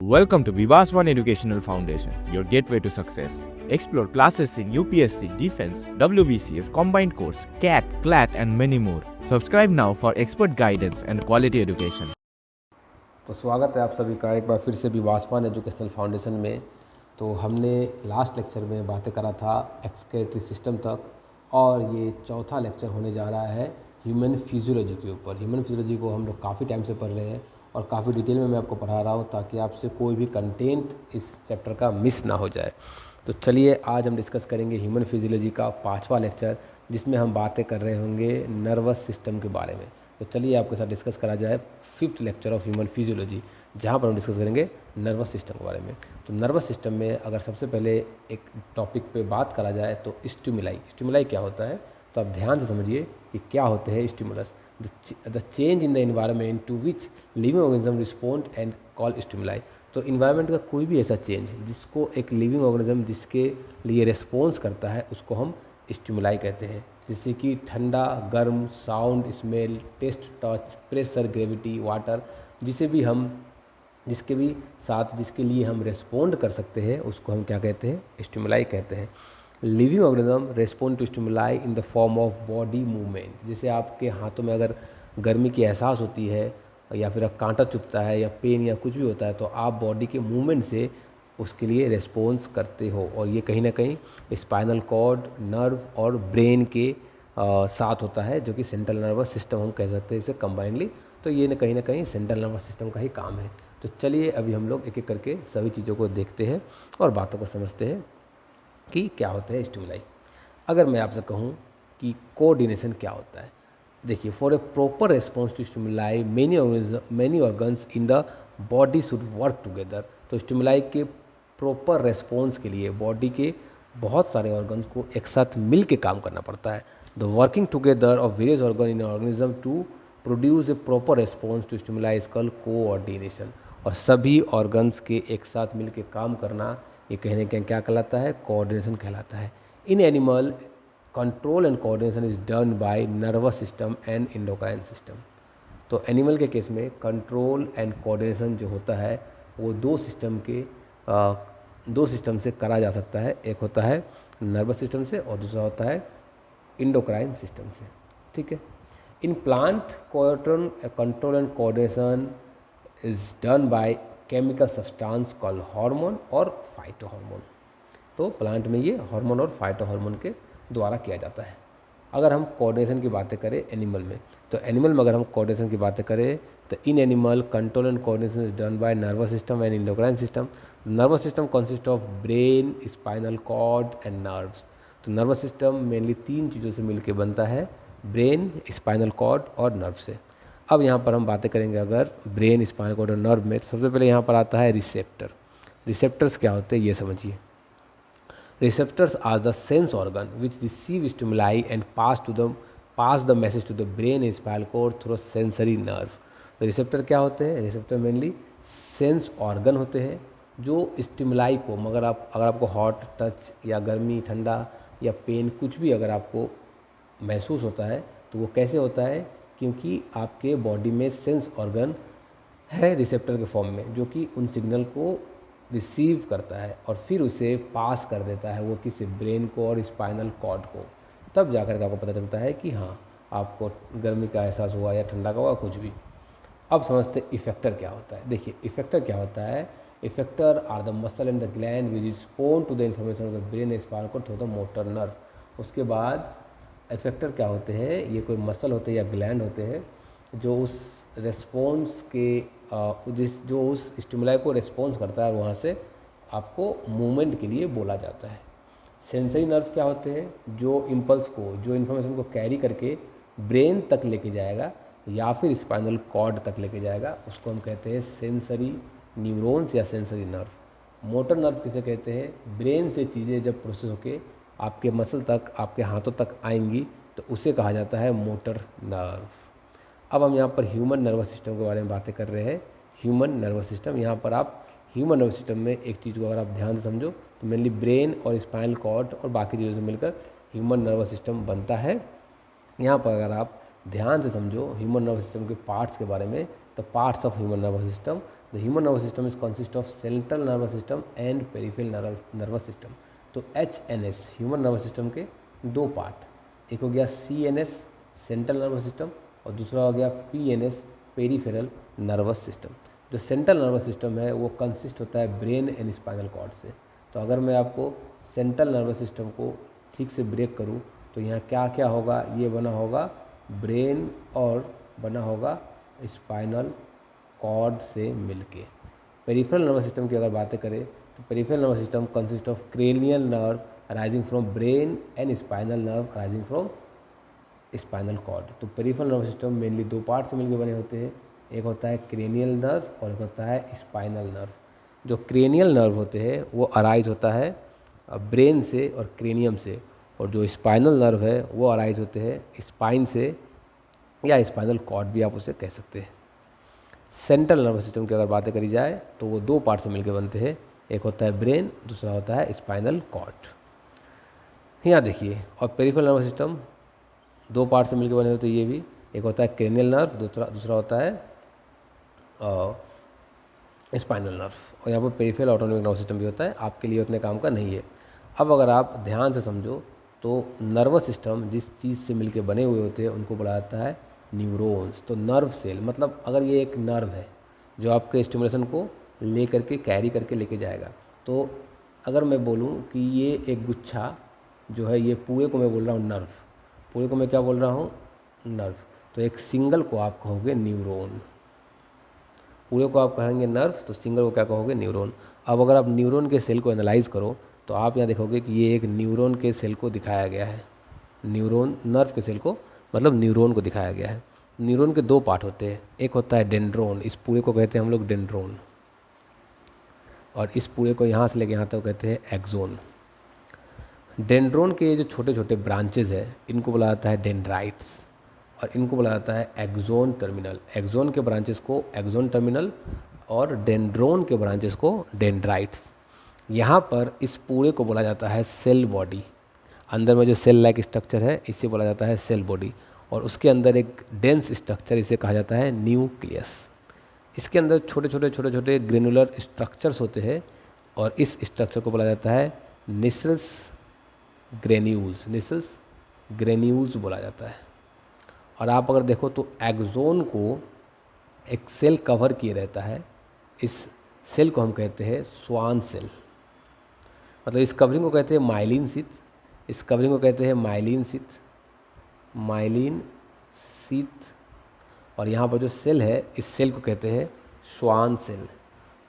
Welcome to Vivas One Educational Foundation, your gateway to success. Explore classes in UPSC, Defense, WBCS, Combined Course, CAT, CLAT, and many more. Subscribe now for expert guidance and quality education. तो स्वागत है आप सभी का एक बार फिर से विवास one educational foundation में। तो हमने लास्ट लेक्चर में बातें करा था एक्सक्रीटरी सिस्टम तक, और ये चौथा लेक्चर होने जा रहा है ह्यूमन फिजियोलॉजी के ऊपर। ह्यूमन फिजियोलॉजी को हम लोग काफ़ी टाइम से पढ़ रहे हैं और काफ़ी डिटेल में मैं आपको पढ़ा रहा हूँ ताकि आपसे कोई भी कंटेंट इस चैप्टर का मिस ना हो जाए। तो चलिए आज हम डिस्कस करेंगे ह्यूमन फिजियोलॉजी का पाँचवा लेक्चर, जिसमें हम बातें कर रहे होंगे नर्वस सिस्टम के बारे में। तो चलिए आपके साथ डिस्कस करा जाए fifth lecture of human physiology, जहाँ पर हम डिस्कस करेंगे नर्वस सिस्टम के बारे में। तो नर्वस सिस्टम में अगर सबसे पहले एक टॉपिक पे बात करा जाए तो स्टिमुलाई क्या होता है, तो आप ध्यान से समझिए कि क्या होते हैं stimulus. The change in the environment to which living organism respond and call stimuli. तो इन्वायरमेंट का कोई भी ऐसा चेंज जिसको एक लिविंग ऑर्गेनिज्म जिसके लिए रिस्पॉन्स करता है उसको हम स्टिमुलाई कहते हैं। जैसे कि ठंडा, गर्म, sound, smell, taste, touch, pressure, gravity, water, जिसके भी साथ जिसके लिए हम रेस्पोंड कर सकते हैं उसको हम क्या कहते हैं, स्टिमुलाई कहते हैं। Living organism respond to stimuli in the form of body movement. जैसे आपके हाथों में अगर गर्मी की एहसास होती है या फिर कांटा चुभता है या पेन या कुछ भी होता है तो आप बॉडी के मूवमेंट से उसके लिए रेस्पॉन्स करते हो, और ये कहीं ना कहीं स्पाइनल कॉर्ड, नर्व और ब्रेन के साथ होता है, जो कि सेंट्रल नर्वस सिस्टम हम कह सकते हैं इसे कंबाइनली। तो ये कहीं ना कहीं सेंट्रल नर्वस सिस्टम का ही काम है। तो चलिए अभी हम लोग एक एक करके सभी चीज़ों को देखते हैं और बातों को समझते हैं कि क्या होता है स्टिमुलाई। अगर मैं आपसे कहूँ कि कोऑर्डिनेशन क्या होता है, देखिए, for a proper response to stimuli many organs in the body should work together. तो स्टिमुलाई के प्रॉपर रिस्पॉन्स के लिए बॉडी के बहुत सारे ऑर्गन्स को एक साथ मिल के काम करना पड़ता है। The working together of various organ in organism to produce a proper response to stimuli is called coordination. और सभी ऑर्गन्स के एक साथ मिल के काम करना ये कहने के क्या कहलाता है, कोऑर्डिनेशन कहलाता है। इन animal control and coordination is done by nervous system and endocrine system. तो एनिमल के केस में कंट्रोल एंड कोऑर्डिनेशन जो होता है वो दो सिस्टम से करा जा सकता है। एक होता है नर्वस सिस्टम से और दूसरा होता है एंडोक्राइन सिस्टम से। ठीक है। In plant control and coordination is done by chemical substance called hormone और फाइटो हार्मोन। तो प्लांट में ये हार्मोन और फाइटो हार्मोन के द्वारा किया जाता है। अगर हम कोऑर्डिनेशन की बातें करें एनिमल में, तो एनिमल में अगर हम कोऑर्डिनेशन की बातें करें तो in animal control and coordination is done by nervous system and endocrine system. Nervous system consist of brain, spinal cord and nerves. तो नर्वस सिस्टम मेनली तीन चीज़ों से मिलकर बनता है, ब्रेन, स्पाइनल कॉर्ड और नर्व से। अब यहाँ पर हम बातें करेंगे अगर ब्रेन, स्पाइनल कॉर्ड और नर्व में, तो सबसे पहले यहाँ पर आता है रिसेप्टर। रिसेप्टर्स क्या होते हैं ये समझिए। Receptors are the sense organ which receive stimuli and pass the message to the brain and spinal cord through sensory nerve। तो रिसेप्टर क्या होते हैं, रिसेप्टर मेनली सेंस ऑर्गन होते हैं जो स्टिमुलाई को, अगर आपको हॉट टच या गर्मी, ठंडा या पेन कुछ भी अगर आपको महसूस होता है तो वो कैसे होता है, क्योंकि आपके बॉडी में सेंस ऑर्गन है रिसेप्टर के फॉर्म में, जो कि उन सिग्नल को रिसीव करता है और फिर उसे पास कर देता है वो किसी ब्रेन को और स्पाइनल कॉर्ड को। तब जाकर के आपको पता चलता है कि हाँ आपको गर्मी का एहसास हुआ या ठंडा का हुआ, कुछ भी। अब समझते इफेक्टर क्या होता है। देखिए, इफेक्टर क्या होता है। Effector are the muscle and the gland which respond to the information of the brain and spinal cord through the motor nerve. उसके बाद इफेक्टर क्या होते हैं, ये कोई मसल होते हैं या ग्लैंड होते हैं जो उस रेस्पॉन्स के जो उस स्टिमुलाई को रेस्पॉन्स करता है, वहाँ से आपको मूवमेंट के लिए बोला जाता है। सेंसरी नर्व क्या होते हैं, जो इम्पल्स को, जो इन्फॉर्मेशन को कैरी करके ब्रेन तक लेके जाएगा या फिर स्पाइनल कॉर्ड तक लेके जाएगा, उसको हम कहते हैं सेंसरी न्यूरॉन्स या सेंसरी नर्व। मोटर नर्व किसे कहते हैं, ब्रेन से चीज़ें जब प्रोसेस होके आपके मसल तक, आपके हाथों तक आएंगी तो उसे कहा जाता है मोटर नर्व। अब हम यहाँ पर ह्यूमन नर्वस सिस्टम के बारे में बातें कर रहे हैं। ह्यूमन नर्वस सिस्टम, यहाँ पर आप ह्यूमन नर्वस सिस्टम में एक चीज़ को अगर आप ध्यान से समझो तो मेनली ब्रेन और स्पाइनल कॉर्ड और बाकी चीज़ों से मिलकर ह्यूमन नर्वस सिस्टम बनता है। यहाँ पर अगर आप ध्यान से समझो ह्यूमन नर्वस सिस्टम के पार्ट्स के बारे में, तो parts of human nervous system, the human nervous system is consist of central nervous system and peripheral nervous system. तो HNS ह्यूमन नर्वस सिस्टम के दो पार्ट, एक हो गया CNS सेंट्रल नर्वस सिस्टम और दूसरा हो गया PNS पेरिफेरल नर्वस सिस्टम। जो सेंट्रल नर्वस सिस्टम है वो कंसिस्ट होता है ब्रेन एंड स्पाइनल कॉर्ड से। तो अगर मैं आपको सेंट्रल नर्वस सिस्टम को ठीक से ब्रेक करूं तो यहाँ क्या क्या होगा, ये बना होगा ब्रेन और बना होगा स्पाइनल कॉर्ड से मिलके। पेरिफेरल नर्वस सिस्टम की अगर बातें करें तो peripheral nervous system consist of cranial nerve arising from brain and spinal nerve arising from spinal cord. तो पेरिफेरल नर्वस सिस्टम मेनली दो पार्ट से मिलकर बने होते हैं, एक होता है क्रेनियल नर्व और एक होता है स्पाइनल नर्व। जो क्रेनियल नर्व होते हैं वो अराइज होता है ब्रेन से और क्रेनियम से, और जो स्पाइनल नर्व है वो अराइज होते हैं स्पाइन से या स्पाइनल कॉर्ड भी आप उसे कह सकते हैं। सेंट्रल नर्वस सिस्टम की अगर बातें करी जाए तो वो दो पार्ट से मिलकर बनते हैं, एक होता है ब्रेन, दूसरा होता है स्पाइनल कॉर्ड। यहाँ देखिए, और पेरिफेरल नर्वस सिस्टम दो पार्ट से मिलकर बने होते हैं, ये भी एक होता है क्रेनियल नर्व, दूसरा होता है स्पाइनल नर्व। और यहाँ पर पेरिफेरल ऑटोनोमिक नर्वस सिस्टम भी होता है, आपके लिए उतने काम का नहीं है। अब अगर आप ध्यान से समझो तो नर्वस सिस्टम जिस चीज़ से मिलकर बने हुए होते हैं उनको बोला जाता है न्यूरॉन्स। तो नर्व सेल मतलब अगर ये एक नर्व है जो आपके स्टिमुलेशन को ले करके कैरी करके लेके जाएगा, तो अगर मैं बोलूँ कि ये एक गुच्छा जो है, ये पूरे को मैं बोल रहा हूँ नर्व, पूरे को मैं क्या बोल रहा हूँ नर्व, तो एक सिंगल को आप कहोगे न्यूरॉन। पूरे को आप कहेंगे नर्व तो सिंगल को क्या कहोगे न्यूरॉन। अब अगर आप न्यूरॉन के सेल को एनालाइज करो तो आप यहाँ देखोगे कि ये एक न्यूरॉन के सेल को दिखाया गया है, न्यूरॉन नर्व के सेल को मतलब न्यूरॉन को दिखाया गया है। न्यूरॉन के दो पार्ट होते हैं, एक होता है डेंड्रोन, इस पूरे को कहते हैं हम लोग डेंड्रोन, और इस पूरे को यहाँ से लेके यहाँ तक कहते हैं एक्सोन। डेंड्रोन के जो छोटे छोटे ब्रांचेज है इनको बोला जाता है डेंड्राइट्स, और इनको बोला जाता है एक्सोन टर्मिनल। एक्सोन के ब्रांचेस को एक्सोन टर्मिनल और डेंड्रोन के ब्रांचेस को डेंड्राइट्स। यहाँ पर इस पूरे को बोला जाता है सेल बॉडी, अंदर में जो सेल लाइक स्ट्रक्चर है इसे बोला जाता है सेल बॉडी, और उसके अंदर एक डेंस स्ट्रक्चर इसे कहा जाता है न्यूक्लियस। इसके अंदर छोटे छोटे ग्रेनुलर स्ट्रक्चर्स होते हैं और इस स्ट्रक्चर को बोला जाता है निसल्स ग्रेन्यूल्स बोला जाता है। और आप अगर देखो तो एक्सोन को एक सेल कवर किए रहता है, इस सेल को हम कहते हैं स्वान सेल, मतलब इस कवरिंग को कहते हैं माइलिन शीथ, इस कवरिंग को कहते हैं माइलिन शीथ, और यहाँ पर जो सेल है इस सेल को कहते हैं स्वान सेल।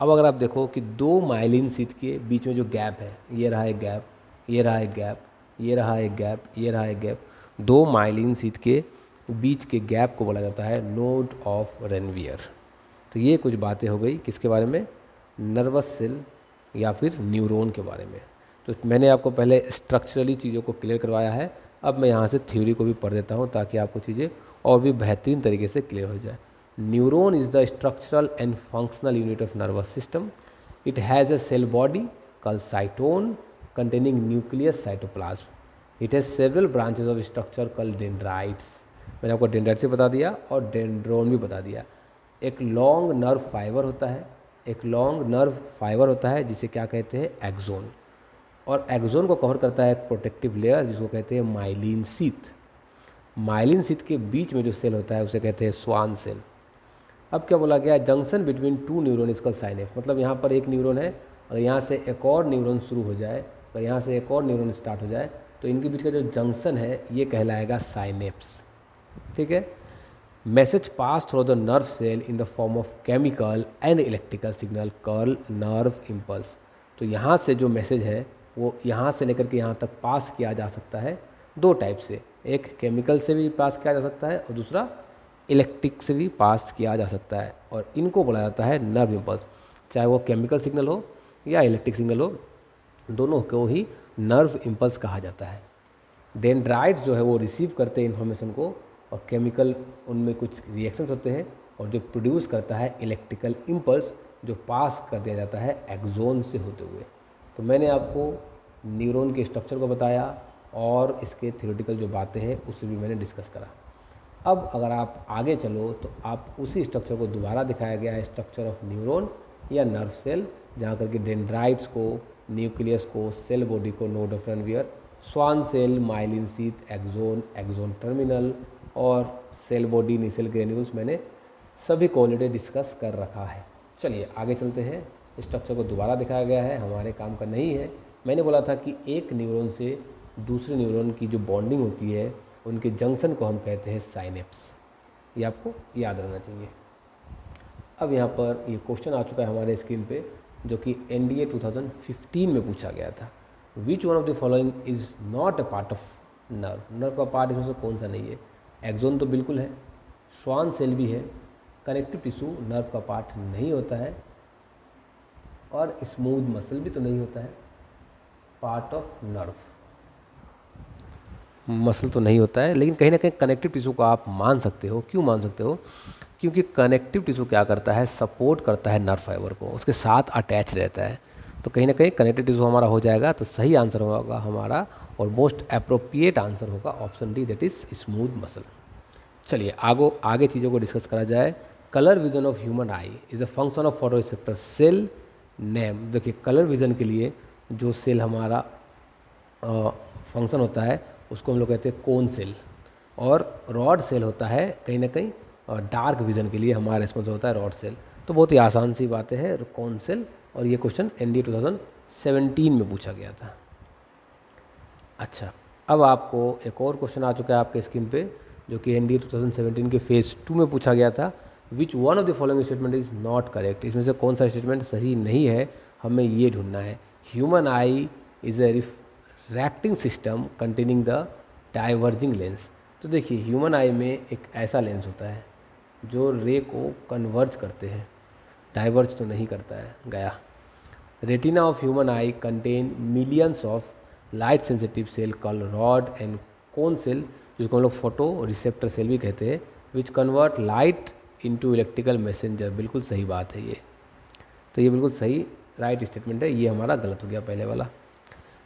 अब अगर आप देखो कि दो माइलिन शीथ के बीच में जो गैप है, ये रहा एक गैप, ये रहा एक गैप, ये रहा एक गैप, ये रहा एक गैप, दो माइलिन शीथ के बीच के गैप को बोला जाता है नोड ऑफ रेनवियर। तो ये कुछ बातें हो गई किसके बारे में, नर्वस सेल या फिर न्यूरॉन के बारे में। तो मैंने आपको पहले स्ट्रक्चरली चीज़ों को क्लियर करवाया है, अब मैं यहाँ से थ्योरी को भी पढ़ देता हूँ ताकि आपको चीज़ें और भी बेहतरीन तरीके से क्लियर हो जाए। Neuron is the structural and functional unit of nervous system. It has a cell body called cyton containing nucleus cytoplasm। It has several branches of structure called dendrites। मैंने आपको डेंड्राइट्स बता दिया और डेंड्रोन भी बता दिया। एक लॉन्ग नर्व फाइबर होता है, एक लॉन्ग नर्व फाइबर होता है जिसे क्या कहते हैं एक्सोन, और एक्सोन को कवर करता है एक प्रोटेक्टिव लेयर जिसको कहते हैं माइलिन शीथ। माइलिन शीथ के बीच में जो सेल होता है उसे कहते हैं स्वान सेल। अब क्या बोला गया, junction between two neuron is called synapse. मतलब यहाँ पर एक न्यूरॉन है और यहाँ से एक और न्यूरॉन शुरू हो जाए, अगर यहाँ से एक और न्यूरॉन स्टार्ट हो जाए तो इनके बीच का जो जंक्शन है ये कहलाएगा साइनेप्स। ठीक है। Message pass through the nerve cell in the form of chemical and electrical signal called nerve impulse. तो यहाँ से जो मैसेज है वो यहाँ से लेकर के यहाँ तक पास किया जा सकता है दो टाइप से, एक केमिकल से भी पास किया जा सकता है और दूसरा इलेक्ट्रिक से भी पास किया जा सकता है, और इनको बोला जाता है नर्व इम्पल्स। चाहे वो केमिकल सिग्नल हो या इलेक्ट्रिक सिग्नल हो, दोनों को ही नर्व इम्पल्स कहा जाता है। डेंड्राइट्स जो है वो रिसीव करते हैं इन्फॉर्मेशन को, और केमिकल उनमें कुछ रिएक्शंस होते हैं और जो प्रोड्यूस करता है इलेक्ट्रिकल इम्पल्स जो पास कर दिया जाता है एक्सोन से होते हुए। तो मैंने आपको न्यूरॉन के स्ट्रक्चर को बताया और इसके थ्योरेटिकल जो बातें हैं उसे भी मैंने डिस्कस करा। अब अगर आप आगे चलो तो आप उसी स्ट्रक्चर को दोबारा दिखाया गया है, स्ट्रक्चर ऑफ न्यूरॉन या नर्व सेल, जहाँ करके डेंड्राइट्स को, न्यूक्लियस को, सेल बॉडी को, node of Ranvier, Schwann cell, myelin sheath, axon, axon terminal और सेल बॉडी, नीसेल ग्रेन्यूल्स मैंने सभी को ऑलरेडी डिस्कस कर रखा है। चलिए आगे चलते हैं। स्ट्रक्चर को दोबारा दिखाया गया है, हमारे काम का नहीं है। मैंने बोला था कि एक न्यूरॉन से दूसरे न्यूरॉन की जो बॉन्डिंग होती है, उनके जंक्शन को हम कहते हैं साइनेप्स। ये आपको याद रहना चाहिए। अब यहाँ पर ये क्वेश्चन आ चुका है हमारे स्क्रीन पे, जो कि NDA 2015 में पूछा गया था। Which one of the following is not a part of nerve. Nerve का पार्ट इसमें से कौन सा नहीं है? एक्सोन तो बिल्कुल है, श्वान सेल भी है, कनेक्टिव टिश्यू नर्व का पार्ट नहीं होता है, और स्मूथ मसल भी तो नहीं होता है पार्ट ऑफ नर्व। मसल तो नहीं होता है, लेकिन कहीं ना कहीं कनेक्टिव टिश्यू को आप मान सकते हो। क्यों मान सकते हो? क्योंकि कनेक्टिव टिश्यू क्या करता है? सपोर्ट करता है नर्व फाइबर को, उसके साथ अटैच रहता है। तो कहीं ना कहीं कनेक्टिव टिश्यू हमारा हो जाएगा। तो सही आंसर होगा हमारा, और मोस्ट अप्रोप्रिएट आंसर होगा option D, that is smooth muscle. चलिए आगे चीज़ों को डिस्कस करा जाए। Colour vision of human eye is a function of photo receptor cell name. देखिए, कलर विजन के लिए जो सेल हमारा फंक्शन होता है उसको हम लोग कहते हैं कोन सेल, और रॉड सेल होता है कहीं ना कहीं डार्क विजन के लिए हमारा रिस्पॉन्स होता है रॉड सेल। तो बहुत ही आसान सी बातें हैं, कोन सेल। और ये क्वेश्चन NDA 2017 में पूछा गया था। अच्छा, अब आपको एक और क्वेश्चन आ चुका है आपके स्क्रीन पे, जो कि NDA 2017 के फेज़ 2 में पूछा गया था। Which one of the following statement is not correct. इसमें से कौन सा स्टेटमेंट सही नहीं है, हमें ये ढूंढना है। Human eye is a refracting system containing the diverging lens. तो देखिए, ह्यूमन आई में एक ऐसा लेंस होता है जो रे को कन्वर्ज करते हैं, डाइवर्ज तो नहीं करता है। गया। Retina of human eye contain millions of light sensitive cell called rod and cone cell, जिसको हम लोग फोटो रिसेप्टर सेल भी कहते हैं, which convert light into electrical messenger. बिल्कुल सही बात है ये। तो ये बिल्कुल सही राइट स्टेटमेंट है। ये हमारा गलत हो गया पहले वाला।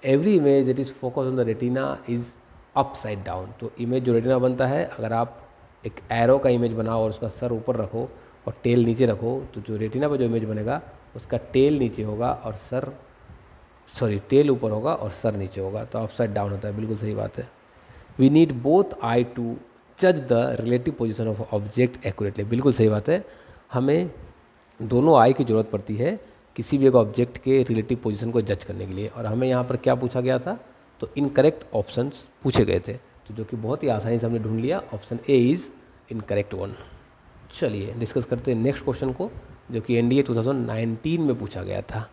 Every image that is focus on the retina is upside down. तो इमेज जो रेटिना बनता है, अगर आप एक एरो का इमेज बनाओ और उसका सर ऊपर रखो और टेल नीचे रखो, तो जो रेटिना पर जो इमेज बनेगा उसका टेल नीचे होगा और टेल ऊपर होगा और सर नीचे होगा। तो अपसाइड डाउन होता है। बिल्कुल सही बात है। We need both eye to जज the relative position of object accurately. बिल्कुल सही बात है। हमें दोनों आई की ज़रूरत पड़ती है किसी भी एक ऑब्जेक्ट के रिलेटिव पोजीशन को जज करने के लिए। और हमें यहाँ पर क्या पूछा गया था? तो इनकरेक्ट ऑप्शंस पूछे गए थे, तो जो कि बहुत ही आसानी से हमने ढूंढ लिया। Option A is incorrect one. चलिए डिस्कस करते हैं नेक्स्ट क्वेश्चन को, जो कि NDA 2019 में पूछा गया था।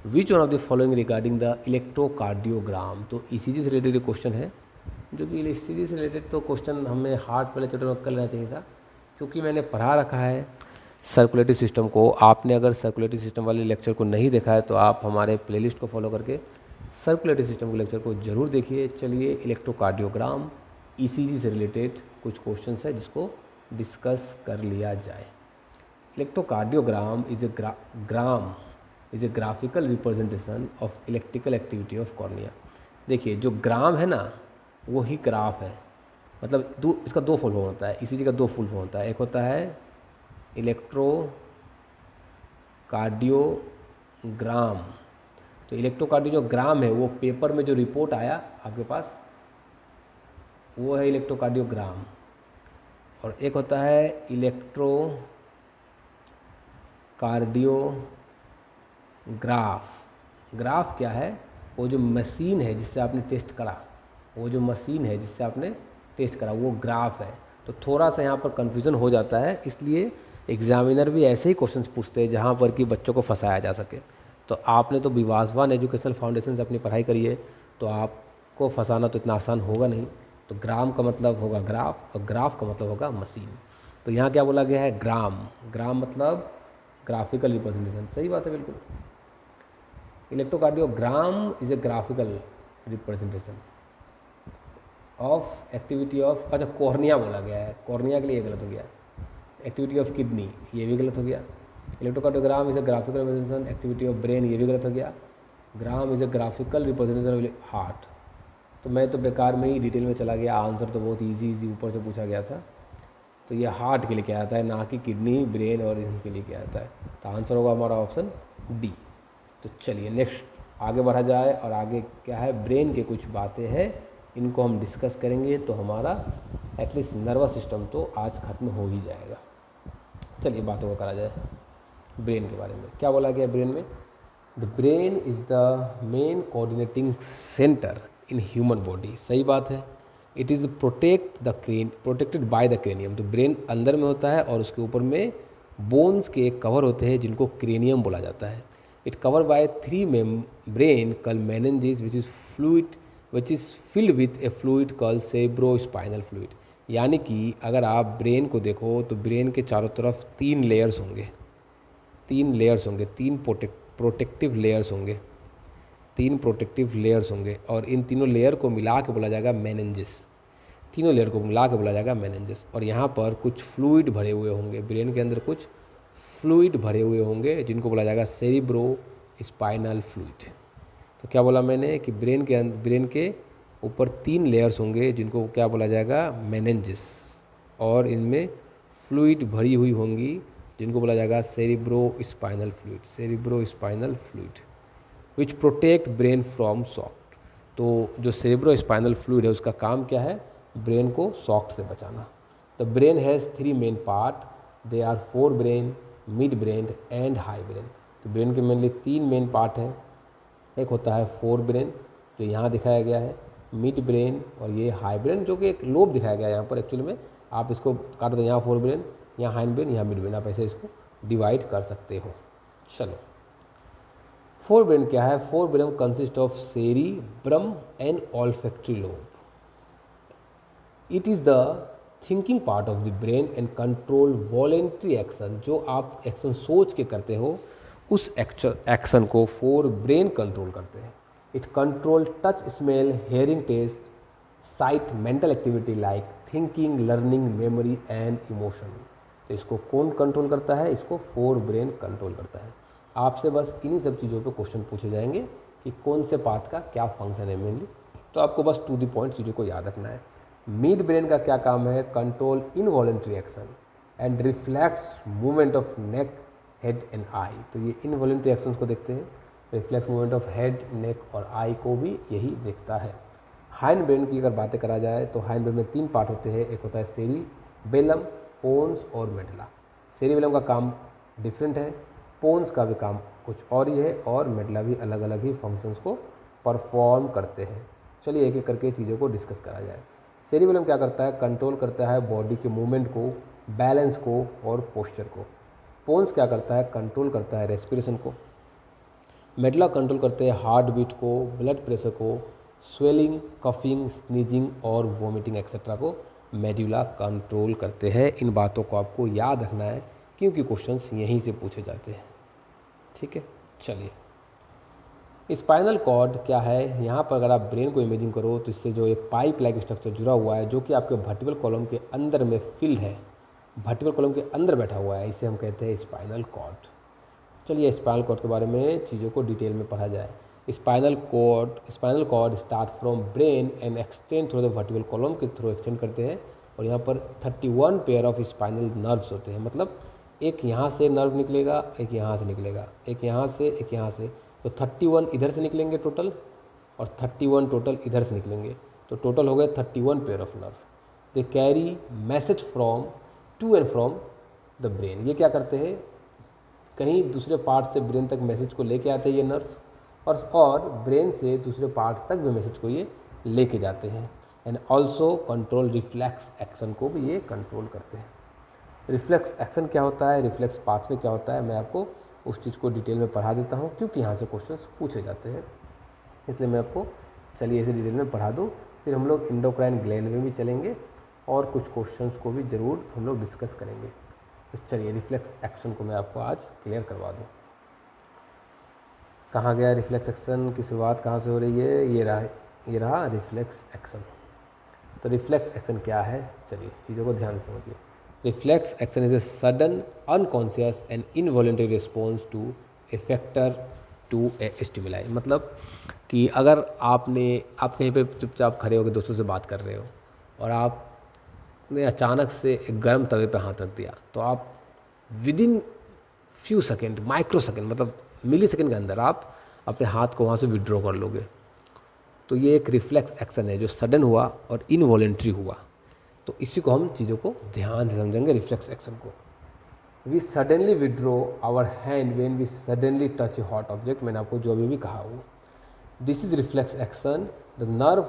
Which one of the following regarding the electrocardiogram. तो ECG से रिलेटेड क्वेश्चन है, जो कि ECG से रिलेटेड तो क्वेश्चन हमें हार्ट वाले चैप्टर में कर लेना चाहिए था, क्योंकि मैंने पढ़ा रखा है सर्कुलेटरी सिस्टम को। आपने अगर सर्कुलेटरी सिस्टम वाले लेक्चर को नहीं देखा है तो आप हमारे प्लेलिस्ट को फॉलो करके सर्कुलेटरी सिस्टम के लेक्चर को ज़रूर देखिए। चलिए, इलेक्ट्रोकार्डियोग्राम ECG से रिलेटेड कुछ क्वेश्चंस है जिसको डिस्कस कर लिया जाए। Electrocardiogram is a graphical representation of electrical activity of cornea. देखिए, जो ग्राम है ना, वो ही ग्राफ है। मतलब इसका दो फुल फॉर्म होता है, ECG का दो फुल फॉर्म होता है। एक होता है इलेक्ट्रोकार्डियोग्राम। तो इलेक्ट्रोकार्डियोग्राम है, वो पेपर में जो रिपोर्ट आया आपके पास, वो है इलेक्ट्रोकार्डियोग्राम। और एक होता है इलेक्ट्रोकार्डियोग्राफ। ग्राफ क्या है? वो जो मशीन है जिससे आपने टेस्ट करा, वो ग्राफ है। तो थोड़ा सा यहाँ पर कन्फ्यूज़न हो जाता है, इसलिए एग्जामिनर भी ऐसे ही क्वेश्चंस पूछते हैं जहाँ पर कि बच्चों को फंसाया जा सके। तो आपने तो विवासवान एजुकेशनल फाउंडेशन से अपनी पढ़ाई करी है, तो आपको फंसाना तो इतना आसान होगा नहीं। तो ग्राम का मतलब होगा ग्राफ, और ग्राफ का मतलब होगा मशीन। तो यहाँ क्या बोला गया है? ग्राम मतलब ग्राफिकल रिप्रेजेंटेशन। सही बात है, बिल्कुल। Electrocardiogram is a graphical representation of activity of, अच्छा कॉर्निया बोला गया है, कॉर्निया के लिए गलत हो गया। एक्टिविटी ऑफ किडनी, ये भी गलत हो गया। Electrocardiogram is a graphical representation activity of brain, ये भी गलत हो गया। Gram is a graphical representation of heart. तो मैं तो बेकार में ही डिटेल में चला गया, आंसर तो बहुत इजी ऊपर से पूछा गया था। तो ये हार्ट के लिए क्या आता है, ना कि किडनी, ब्रेन और इनके लिए क्या आता है। तो आंसर होगा हमारा ऑप्शन डी। तो चलिए नेक्स्ट आगे बढ़ा जाए, और आगे क्या है, ब्रेन के कुछ बातें हैं, इनको हम डिस्कस करेंगे, तो हमारा एटलीस्ट नर्वस सिस्टम तो आज खत्म हो ही जाएगा। चलिए बातों को करा जाए ब्रेन के बारे में। क्या बोला गया ब्रेन में, the brain is the main coordinating centre in human body. सही बात है। It is protected by the cranium. तो ब्रेन अंदर में होता है और उसके ऊपर में बोन्स के एक कवर होते हैं जिनको क्रेनियम बोला जाता है। It cover by 3 membrane called meninges which is filled with A fluid called cerebrospinal fluid. यानी कि अगर आप ब्रेन को देखो तो ब्रेन के चारों तरफ 3 लेयर्स होंगे, 3 प्रोटेक्टिव लेयर्स होंगे, 3 प्रोटेक्टिव लेयर्स होंगे, और इन तीनों लेयर को मिला के बोला जाएगा मेनिंजेस। तीनों लेयर को मिला के बोला जाएगा मेनिंजेस। और यहाँ पर कुछ फ्लूइड भरे हुए होंगे, ब्रेन के अंदर कुछ फ्लूइड भरे हुए होंगे जिनको बोला जाएगा सेरिब्रो स्पाइनल फ्लूइड। तो क्या बोला मैंने कि ब्रेन के ऊपर 3 लेयर्स होंगे जिनको क्या बोला जाएगा, मेनिंजेस, और इनमें फ्लूइड भरी हुई होंगी जिनको बोला जाएगा cerebro spinal fluid which protect brain from shock. तो जो सेरिब्रो स्पाइनल फ्लूइड है उसका काम क्या है, ब्रेन को शॉक से बचाना। The brain has 3 main part, they are fore brain, mid brain and high brain. तो ब्रेन के मेनली 3 मेन पार्ट हैं। एक होता है फोर ब्रेन जो यहाँ दिखाया गया है, मिड ब्रेन, और ये हाई ब्रेन जो कि एक लोब दिखाया गया है यहाँ पर। एक्चुअली में आप इसको काट दो, यहाँ फोर ब्रेन, यहाँ हाइंड ब्रेन, यहाँ मिड ब्रेन, आप ऐसे इसको डिवाइड कर सकते हो। चलो फोर ब्रेन क्या है, fore brain consist of cerebrum and olfactory lobe. It is the thinking part of the brain and control voluntary action. जो आप एक्शन सोच के करते हो उस एक्शन को फोर ब्रेन कंट्रोल करते हैं। It control touch, smell, hearing, taste, sight, mental activity like thinking, learning, memory and emotion. तो इसको कौन कंट्रोल करता है, इसको फोर ब्रेन कंट्रोल करता है। आपसे बस इन्हीं सब चीज़ों पे क्वेश्चन पूछे जाएंगे कि कौन से पार्ट का क्या फंक्शन है मेनली, तो आपको बस टू द पॉइंट चीज़ों को याद रखना है। मिड ब्रेन का क्या काम है, control involuntary action and reflex movement of neck, head and I. तो ये इनवॉलेंट्री एक्शंस को देखते हैं, रिफ्लेक्स मूवमेंट ऑफ हेड, नेक और आई को भी यही देखता है। हाइंड ब्रेन की अगर बातें करा जाए तो हाइंड ब्रेन में 3 पार्ट होते हैं। एक होता है सेरिबेलम, पोन्स और मेडुला। सेरिबेलम का काम डिफरेंट है, पोन्स का भी काम कुछ और ही है, और मेडुला भी अलग अलग ही फंक्शंस को परफॉर्म करते हैं। चलिए एक एक करके चीज़ों को डिस्कस करा जाए। सेरिबेलम क्या करता है, कंट्रोल करता है बॉडी के मूवमेंट को, बैलेंस को और पोस्चर को। पोन्स क्या करता है, कंट्रोल करता है रेस्पिरेशन को। मेडुला कंट्रोल करते हैं हार्ट बीट को, ब्लड प्रेशर को, स्वेलिंग, कफिंग, स्नीजिंग और वोमिटिंग एक्सेट्रा को मेडुला कंट्रोल करते हैं। इन बातों को आपको याद रखना है क्योंकि क्वेश्चंस यहीं से पूछे जाते हैं। ठीक है, चलिए स्पाइनल कॉर्ड क्या है। यहाँ पर अगर आप ब्रेन को इमेजिन करो तो इससे जो एक पाइप लाइक स्ट्रक्चर जुड़ा हुआ है जो कि आपके वर्टिब्रल कॉलम के अंदर में फिल है, वर्टिब्रल कॉलम के अंदर बैठा हुआ है, इसे हम कहते हैं स्पाइनल कॉर्ड। चलिए स्पाइनल कॉर्ड के बारे में चीज़ों को डिटेल में पढ़ा जाए। Spinal cord start from brain and extend through the vertebral column के थ्रू एक्सटेंड करते हैं। और यहाँ पर 31 पेयर ऑफ स्पाइनल नर्व्स होते हैं, मतलब एक यहाँ से नर्व निकलेगा, एक यहाँ से निकलेगा, एक यहाँ से, एक यहाँ से। तो 31 इधर से निकलेंगे टोटल, और 31 टोटल इधर से निकलेंगे, तो टोटल हो गए 31 pair of nerve. They carry message from to and from the brain. ये क्या करते हैं, कहीं दूसरे पार्ट से ब्रेन तक मैसेज को लेके आते हैं ये नर्व, और ब्रेन से दूसरे पार्ट तक भी मैसेज को ये लेके जाते हैं। And also control reflex action को भी ये कंट्रोल करते हैं। रिफ्लेक्स एक्शन क्या होता है, रिफ्लेक्स पाथवे क्या होता है, मैं आपको उस चीज़ को डिटेल में पढ़ा देता हूँ क्योंकि यहाँ से क्वेश्चंस पूछे जाते हैं, इसलिए मैं आपको चलिए इसे डिटेल में पढ़ा दूँ। फिर हम लोग एंडोक्राइन ग्लैंड में भी चलेंगे और कुछ क्वेश्चंस को भी ज़रूर हम लोग डिस्कस करेंगे। तो चलिए रिफ्लेक्स एक्शन को मैं आपको आज क्लियर करवा दूँ। कहाँ गया रिफ्लेक्स एक्शन की शुरुआत कहाँ से हो रही है, ये रहा रिफ्लेक्स एक्शन। तो रिफ्लेक्स एक्शन क्या है, चलिए चीज़ों को ध्यान से समझिए। Reflex action is a sudden, unconscious and involuntary response to a factor to a stimuli. मतलब कि अगर आप कहीं पे चुपचाप खड़े होकर दोस्तों से बात कर रहे हो और आप ने अचानक से एक गर्म तवे पे हाथ रख दिया, तो आप with in few second, micro second, मतलब मिली सेकेंड के अंदर आप अपने हाथ को वहाँ से विड्रॉ कर लोगे। तो ये एक रिफ्लेक्स एक्शन है जो सडन हुआ और इनवॉलेंट्री हुआ। तो इसी को हम चीज़ों को ध्यान से समझेंगे, रिफ्लेक्स एक्शन को। We suddenly withdraw our hand when we suddenly touch a hot object, मैंने आपको जो अभी भी कहा वो, this is reflex action. The nerve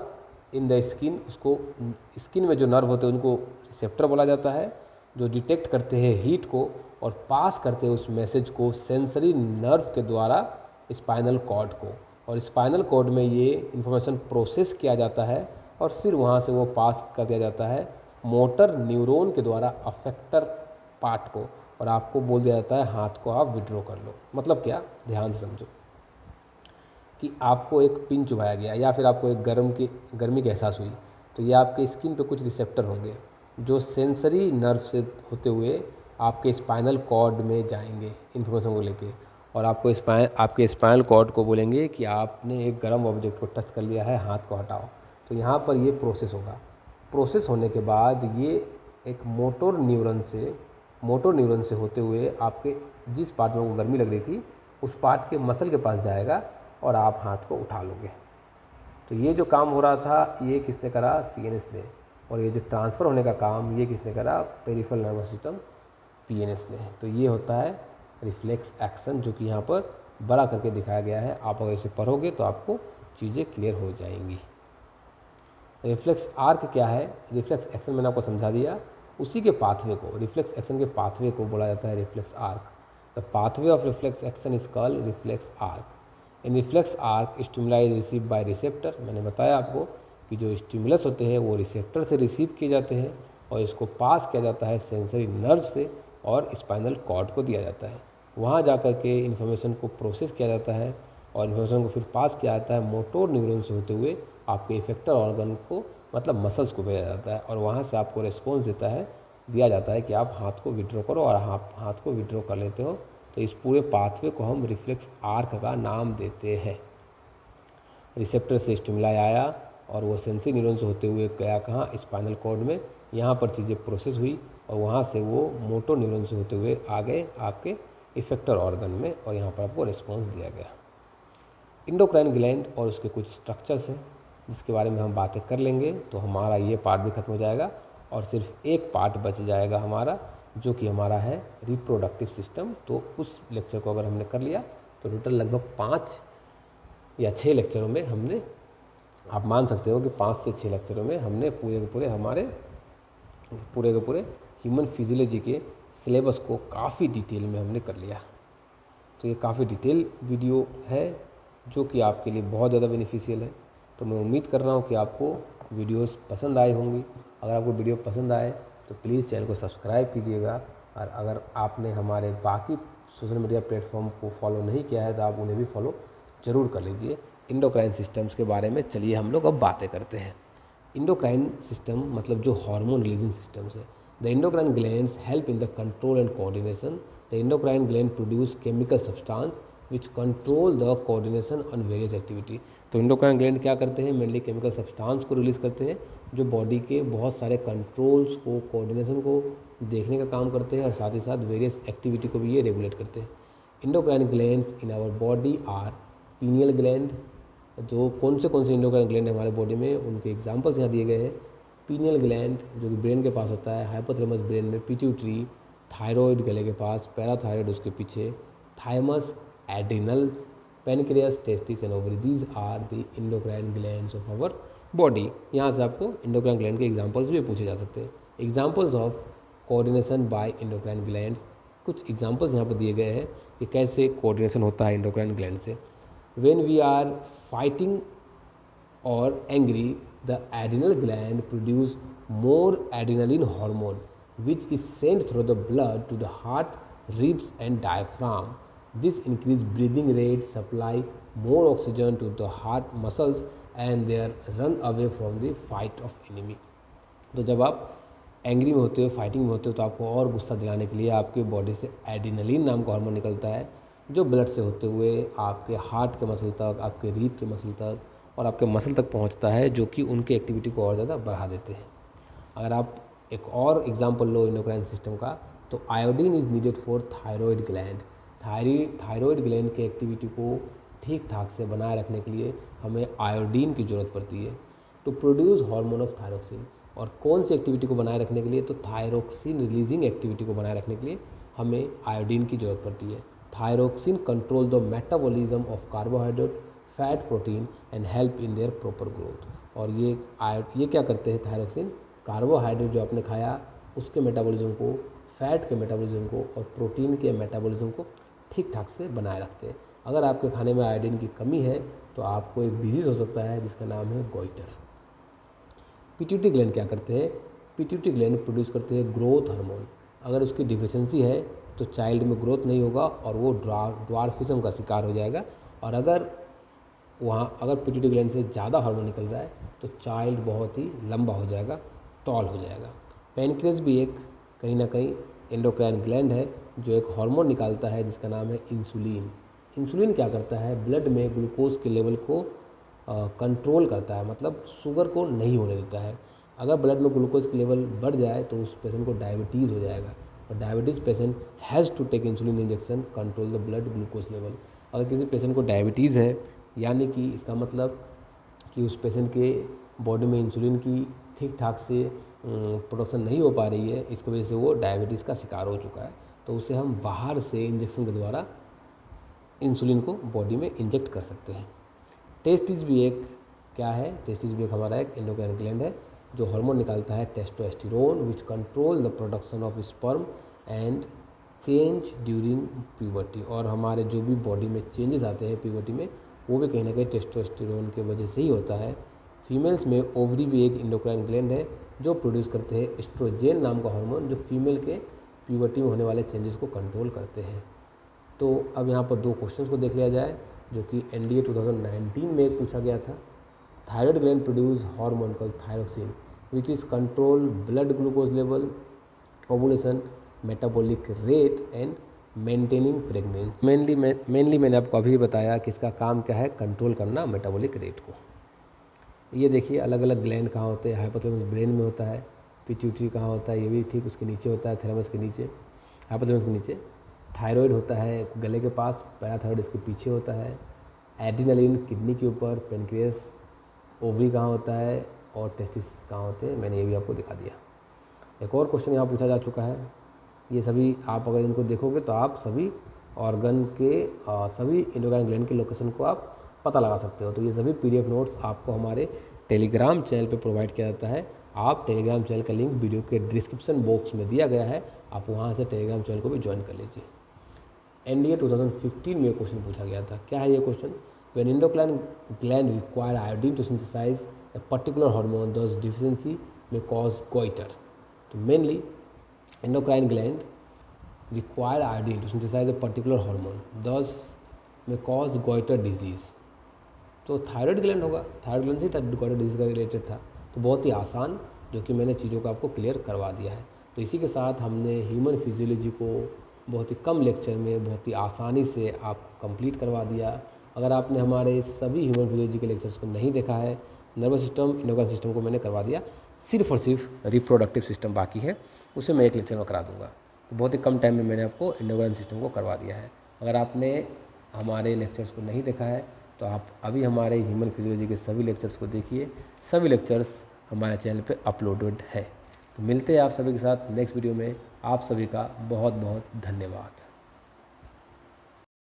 in the skin, इसको स्किन में जो नर्व होते हैं उनको रिसेप्टर बोला जाता है, जो डिटेक्ट करते हैं हीट को और पास करते हैं उस मैसेज को सेंसरी नर्व के द्वारा स्पाइनल कॉर्ड को, और स्पाइनल कॉर्ड में ये इन्फॉर्मेशन प्रोसेस किया जाता है और फिर वहाँ से वो पास कर दिया जाता है मोटर न्यूरॉन के द्वारा अफेक्टर पार्ट को, और आपको बोल दिया जाता है हाथ को आप विड्रॉ कर लो। मतलब क्या, ध्यान से समझो कि आपको एक पिन चुभाया गया या फिर आपको एक गर्मी की एहसास हुई, तो ये आपके स्किन पे कुछ रिसेप्टर होंगे जो सेंसरी नर्व से होते हुए आपके स्पाइनल कॉर्ड में जाएंगे इन्फॉर्मेशन को लेके, और आपके स्पाइनल कॉर्ड को बोलेंगे कि आपने एक गर्म ऑब्जेक्ट को टच कर लिया है, हाथ को हटाओ। तो यहाँ पर ये प्रोसेस होगा। प्रोसेस होने के बाद ये एक मोटर न्यूरॉन से होते हुए आपके जिस पार्ट में वो गर्मी लग रही थी उस पार्ट के मसल के पास जाएगा और आप हाथ को उठा लोगे। तो ये जो काम हो रहा था ये किसने करा, सीएनएस ने, और ये जो ट्रांसफ़र होने का काम ये किसने करा, पेरिफेरल नर्वस सिस्टम पीएनएस ने। तो ये होता है रिफ्लेक्स एक्शन, जो कि यहाँ पर बड़ा करके दिखाया गया है। आप अगर इसे पढ़ोगे तो आपको चीज़ें क्लियर हो जाएंगी। रिफ्लेक्स आर्क क्या है, रिफ्लेक्स एक्शन मैंने आपको समझा दिया, उसी के पाथवे को, रिफ्लेक्स एक्शन के पाथवे को बोला जाता है reflex arc. The pathway of reflex action is called reflex arc. In reflex arc stimuli receive by receptor, मैंने बताया आपको कि जो स्टिमुलस होते हैं वो रिसेप्टर से रिसीव किए जाते हैं और इसको पास किया जाता है सेंसरी नर्व से और स्पाइनल कॉर्ड को दिया जाता है। वहाँ जा कर के इन्फॉर्मेशन को प्रोसेस किया जाता है और इन्फॉर्मेशन को फिर पास किया जाता है मोटर न्यूरॉन से होते हुए आपके इफेक्टर ऑर्गन को, मतलब मसल्स को भेजा जाता है, और वहाँ से आपको रिस्पॉन्स दिया जाता है कि आप हाथ को विड्रॉ करो, और आप हाथ को विड्रॉ कर लेते हो। तो इस पूरे पाथवे को हम रिफ्लेक्स आर्क का नाम देते हैं। रिसेप्टर से स्टिमुलाई आया और वो सेंसरी न्यूरॉन से होते हुए गया कहाँ, स्पाइनल कॉर्ड में, यहाँ पर चीज़ें प्रोसेस हुई और वहाँ से वो मोटर न्यूरॉन से होते हुए आ गए आपके इफेक्टर ऑर्गन में, और यहाँ पर आपको रिस्पॉन्स दिया गया। इंडोक्राइन ग्लैंड और उसके कुछ स्ट्रक्चर्स हैं जिसके बारे में हम बातें कर लेंगे, तो हमारा ये पार्ट भी खत्म हो जाएगा और सिर्फ एक पार्ट बच जाएगा हमारा, जो कि हमारा है रिप्रोडक्टिव सिस्टम। तो उस लेक्चर को अगर हमने कर लिया तो टोटल लगभग 5 या 6 लेक्चरों में हमने, आप मान सकते हो कि 5 से 6 लेक्चरों में हमने पूरे के पूरे ह्यूमन फिजियोलॉजी के सिलेबस को काफ़ी डिटेल में हमने कर लिया। तो ये काफ़ी डिटेल वीडियो है जो कि आपके लिए बहुत ज़्यादा बेनिफिशियल है। तो मैं उम्मीद कर रहा हूँ कि आपको वीडियोस पसंद आए होंगी। अगर आपको वीडियो पसंद आए तो प्लीज़ चैनल को सब्सक्राइब कीजिएगा, और अगर आपने हमारे बाकी सोशल मीडिया प्लेटफॉर्म को फॉलो नहीं किया है तो आप उन्हें भी फॉलो ज़रूर कर लीजिए। इंडोक्राइन सिस्टम्स के बारे में चलिए हम लोग अब बातें करते हैं। इंडोक्राइन सिस्टम मतलब जो हार्मोन रिलीजिंग सिस्टम्स है। The endocrine glands help in the control and coordination. The endocrine gland produce chemical substance which control the coordination on various activity. तो इंडोक्राइन ग्लैंड क्या करते हैं, मेनली केमिकल सब्सटेंस को release करते हैं जो body के बहुत सारे कंट्रोल्स को, कोऑर्डिनेशन को देखने का काम करते हैं, और साथ ही साथ वेरियस एक्टिविटी को भी ये रेगुलेट करते हैं। Endocrine glands in our body are pineal gland. जो कौन से इंडोक्राइन ग्लैंड है हमारे बॉडी में, उनके एग्जांपल्स यहाँ दिए गए हैं। पीनियल ग्लैंड जो कि ब्रेन के पास होता है, हाइपोथैलेमस ब्रेन में, पिट्यूटरी, थायराइड गले के पास, पैराथायराइड उसके पीछे, thymus, adrenals, pancreas, testis and ovary, these are the endocrine glands of our body. यहाँ से आपको इंडोक्राइन ग्लैंड के एग्जांपल्स भी पूछे जा सकते हैं। Examples of coordination by endocrine glands, कुछ एग्जांपल्स यहाँ पर दिए गए हैं कि कैसे कोऑर्डिनेशन होता है इंडोक्राइन ग्लैंड से। व्हेन वी आर फाइटिंग और angry, the adrenal gland produce more adrenaline hormone which is sent through the blood to the heart, ribs and diaphragm. This increase breathing rate, supply more oxygen to the heart muscles and they are run away from the fight of enemy. तो जब आप angry में होते हो, fighting में होते हो, तो आपको और गुस्सा दिलाने के लिए आपके बॉडी से एड्रिनलिन नाम का हार्मोन निकलता है जो ब्लड से होते हुए आपके हार्ट के मसल तक, आपके रीप के मसल तक और आपके मसल तक पहुंचता है, जो कि उनकी एक्टिविटी को और ज़्यादा बढ़ा देते हैं। अगर आप एक और एग्जांपल लो एंडोक्राइन सिस्टम का, तो iodine is needed for thyroid gland. Thyroid gland की एक्टिविटी को ठीक ठाक से बनाए रखने के लिए हमें आयोडीन की ज़रूरत पड़ती है to produce hormone of thyroxine. और कौन सी एक्टिविटी को बनाए रखने के लिए, तो थायरोक्सिन रिलीजिंग एक्टिविटी को बनाए रखने के लिए हमें आयोडीन की ज़रूरत पड़ती है। Thyroxine control the metabolism of carbohydrate, fat, protein and help in their proper growth. और ये क्या करते हैं थायरोक्सिन, कार्बोहाइड्रेट जो आपने खाया उसके मेटाबॉलिज्म को, फैट के मेटाबॉलिज्म को और प्रोटीन के मेटाबॉलिज्म को ठीक ठाक से बनाए रखते हैं। अगर आपके खाने में आयोडीन की कमी है तो आपको एक डिजीज़ हो सकता है जिसका नाम है गोइटर। पिट्यूटरी ग्लैंड क्या करते हैं, पिट्यूटरी ग्लैंड प्रोड्यूस करते हैं ग्रोथ हार्मोन। अगर उसकी डिफिशिएंसी है तो चाइल्ड में ग्रोथ नहीं होगा और वो ड्वार्फिज्म का शिकार हो जाएगा। और अगर पिट्यूटरी ग्लैंड से ज़्यादा हार्मोन निकल रहा है तो चाइल्ड बहुत ही लंबा हो जाएगा, टॉल हो जाएगा। पैनक्रियाज भी एक कहीं ना कहीं एंडोक्राइन ग्लैंड है जो एक हार्मोन निकालता है जिसका नाम है इंसुलिन। इंसुलिन क्या करता है, ब्लड में ग्लूकोज के लेवल को कंट्रोल करता है, मतलब शुगर को नहीं होने देता है। अगर ब्लड में ग्लूकोज की लेवल बढ़ जाए तो उस पेशेंट को डायबिटीज़ हो जाएगा और diabetes patient has to take insulin injection control the blood glucose level. अगर किसी पेशेंट को डायबिटीज़ है यानी कि इसका मतलब कि उस पेशेंट के बॉडी में इंसुलिन की ठीक ठाक से प्रोडक्शन नहीं हो पा रही है, इसकी वजह से वो डायबिटीज़ का शिकार हो चुका है, तो उसे हम बाहर से इंजेक्शन के द्वारा इंसुलिन को बॉडी में इंजेक्ट कर सकते हैं। टेस्टिस भी एक क्या है, टेस्टिस भी एक हमारा एक एंडोक्राइन ग्लैंड है जो हार्मोन निकालता है testosterone which control the production of sperm and change during puberty. और हमारे जो भी बॉडी में चेंजेस आते हैं प्यूबर्टी में वो भी कहीं ना कहीं टेस्टोस्टेरोन की वजह से ही होता है। फीमेल्स में ओवरी भी एक एंडोक्राइन ग्लैंड है जो प्रोड्यूस करते हैं एस्ट्रोजेन नाम का हार्मोन जो फीमेल के प्यूबर्टी में होने वाले चेंजेस को कंट्रोल करते हैं। तो अब यहाँ पर दो क्वेश्चंस को देख लिया जाए जो कि एनडीए 2019 में पूछा गया था। Thyroid gland produce hormone called thyroxine which is control blood glucose level, ovulation, metabolic rate and maintaining pregnancy. Mainly मैंने आपको अभी बताया कि इसका काम क्या है, कंट्रोल करना मेटाबॉलिक रेट को। ये देखिए अलग अलग ग्लैंड कहाँ होते हैं, हाइपोथैलेमस ब्रेन में होता है, पिट्यूटरी कहाँ होता है, ये भी ठीक उसके नीचे होता है, थैलेमस के नीचे, हाइपोथैलेमस के नीचे। थायराइड होता है गले के पास, पैराथायराइड इसके पीछे होता है, एड्रिनलिन किडनी के ऊपर, पेनक्रियास, ओवरी कहाँ होता है और टेस्टिस कहाँ होते हैं, मैंने ये भी आपको दिखा दिया। एक और क्वेश्चन यहाँ पूछा जा चुका है, ये सभी आप अगर इनको देखोगे तो आप सभी ऑर्गन के सभी एंडोक्राइन ग्लैंड के लोकेशन को आप पता लगा सकते हो। तो ये सभी PDF नोट्स आपको हमारे टेलीग्राम चैनल पे प्रोवाइड किया जाता है। आप टेलीग्राम चैनल का लिंक वीडियो के डिस्क्रिप्शन बॉक्स में दिया गया है, आप वहाँ से टेलीग्राम चैनल को भी ज्वाइन कर लीजिए। एनडीए 2015 में क्वेश्चन पूछा गया था, क्या है ये question, when endocrine gland require iodine to synthesise a particular hormone thus deficiency में कॉज गोइटर। तो mainly endocrine gland require iodine to synthesise a particular hormone thus में कॉज गोइटर डिजीज़। तो थायराइड ग्लैंड होगा, thyroid gland से goitre disease का related था। तो बहुत ही आसान जो कि मैंने चीज़ों को आपको क्लियर करवा दिया है। तो इसी के साथ हमने ह्यूमन फिजियोलॉजी को बहुत ही कम लेक्चर में बहुत ही आसानी से आपको कंप्लीट करवा दिया। अगर आपने हमारे सभी ह्यूमन फिजियोलॉजी के लेक्चर्स को नहीं देखा है, नर्वस सिस्टम, एंडोक्राइन सिस्टम को मैंने करवा दिया, सिर्फ और सिर्फ रिप्रोडक्टिव सिस्टम बाकी है, उसे मैं एक लेक्चर में करा दूंगा। बहुत ही कम टाइम में मैंने आपको एंडोक्राइन सिस्टम को करवा दिया है। अगर आपने हमारे लेक्चर्स को नहीं देखा है तो आप अभी हमारे ह्यूमन फिजियोलॉजी के सभी लेक्चर्स को देखिए, सभी लेक्चर्स हमारे चैनल पे अपलोडेड है। तो मिलते हैं आप सभी के साथ नेक्स्ट वीडियो में। आप सभी का बहुत बहुत धन्यवाद।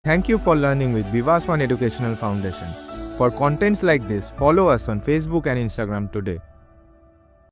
Thank you for learning with Vivas One Educational Foundation. For contents like this, follow us on Facebook and Instagram today.